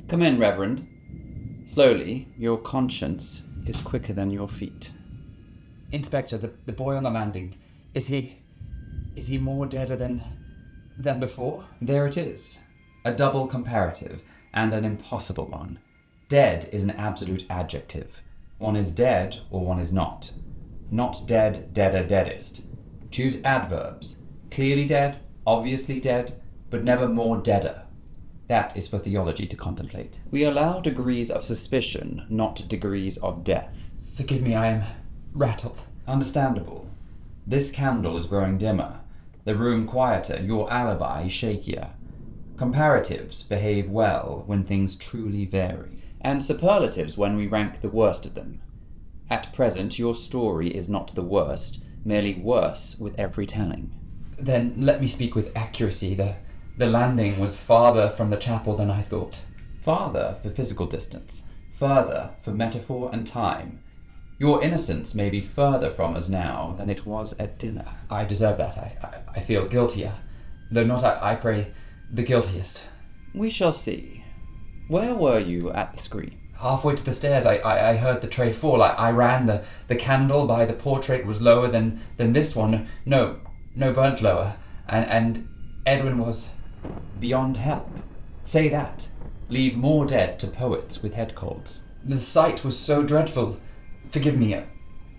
Come in, Reverend. Slowly, your conscience is quicker than your feet. Inspector, the boy on the landing, is he more deader than before? There it is. A double comparative, and an impossible one. Dead is an absolute adjective. One is dead, or one is not. Not dead, deader, deadest. Choose adverbs. Clearly dead, obviously dead, but never more deader. That is for theology to contemplate. We allow degrees of suspicion, not degrees of death. Forgive me, I am rattled. Understandable. This candle is growing dimmer, the room quieter, your alibi shakier. Comparatives behave well when things truly vary, and superlatives when we rank the worst of them. At present, your story is not the worst, merely worse with every telling. Then let me speak with accuracy. The landing was farther from the chapel than I thought. Farther for physical distance, further for metaphor and time. Your innocence may be further from us now than it was at dinner. I deserve that. I feel guiltier. Though not, I pray, the guiltiest. We shall see. Where were you at the scream? Halfway to the stairs, I heard the tray fall. I ran. The candle by the portrait was lower than this one. No, burnt lower. And Edwin was beyond help. Say that. Leave more dead to poets with head colds. The sight was so dreadful. Forgive me,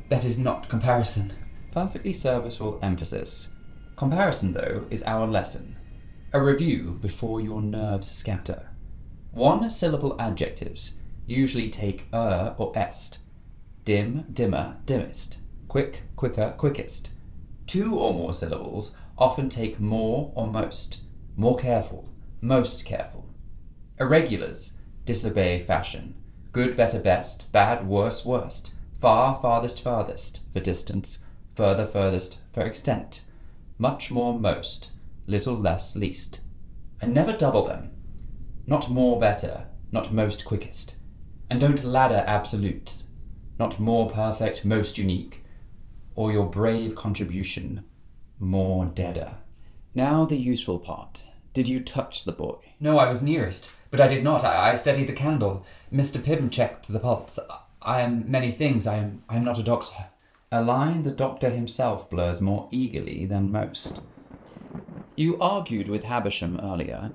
that is not comparison. Perfectly serviceable emphasis. Comparison, though, is our lesson. A review before your nerves scatter. One-syllable adjectives usually take or est. Dim, dimmer, dimmest. Quick, quicker, quickest. Two or more syllables often take more or most. More careful, most careful. Irregulars disobey fashion. Good, better, best. Bad, worse, worst. Far, farthest, farthest, for distance. Further, furthest, for extent. Much more, most. Little, less, least. And never double them. Not more, better. Not most, quickest. And don't ladder absolutes. Not more perfect, most unique. Or your brave contribution, more deader. Now the useful part. Did you touch the boy? No, I was nearest, but I did not. I steadied the candle. Mr. Pym checked the pulse. I am many things. I am not a doctor. A line the doctor himself blurs more eagerly than most. You argued with Havisham earlier.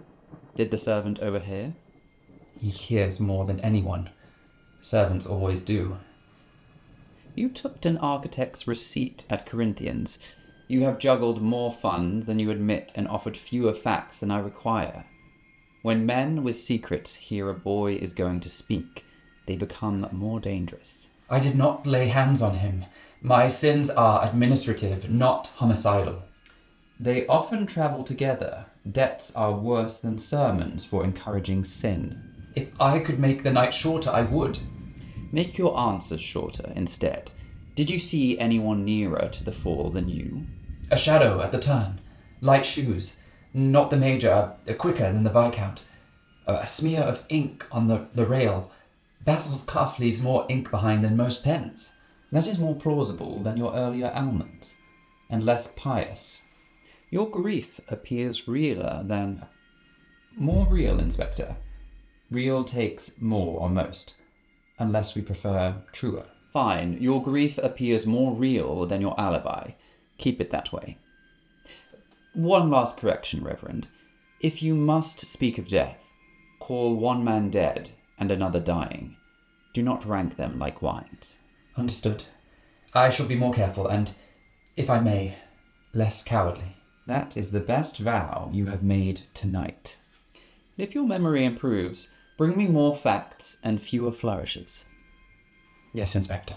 Did the servant overhear? He hears more than anyone. Servants always do. You took an architect's receipt at Corinthians. You have juggled more funds than you admit and offered fewer facts than I require. When men with secrets hear a boy is going to speak, they become more dangerous. I did not lay hands on him. My sins are administrative, not homicidal. They often travel together. Debts are worse than sermons for encouraging sin. If I could make the night shorter, I would. Make your answers shorter instead. Did you see anyone nearer to the fall than you? A shadow at the turn. Light shoes. Not the major, quicker than the Viscount. A smear of ink on the rail. Basil's cuff leaves more ink behind than most pens. That is more plausible than your earlier almonds, and less pious. Your grief appears realer than... More real, Inspector. Real takes more or most, unless we prefer truer. Fine, your grief appears more real than your alibi. Keep it that way. One last correction, Reverend. If you must speak of death, call one man dead and another dying. Do not rank them like wines. Understood. I shall be more careful and, if I may, less cowardly. That is the best vow you have made tonight. If your memory improves, bring me more facts and fewer flourishes. Yes, Inspector.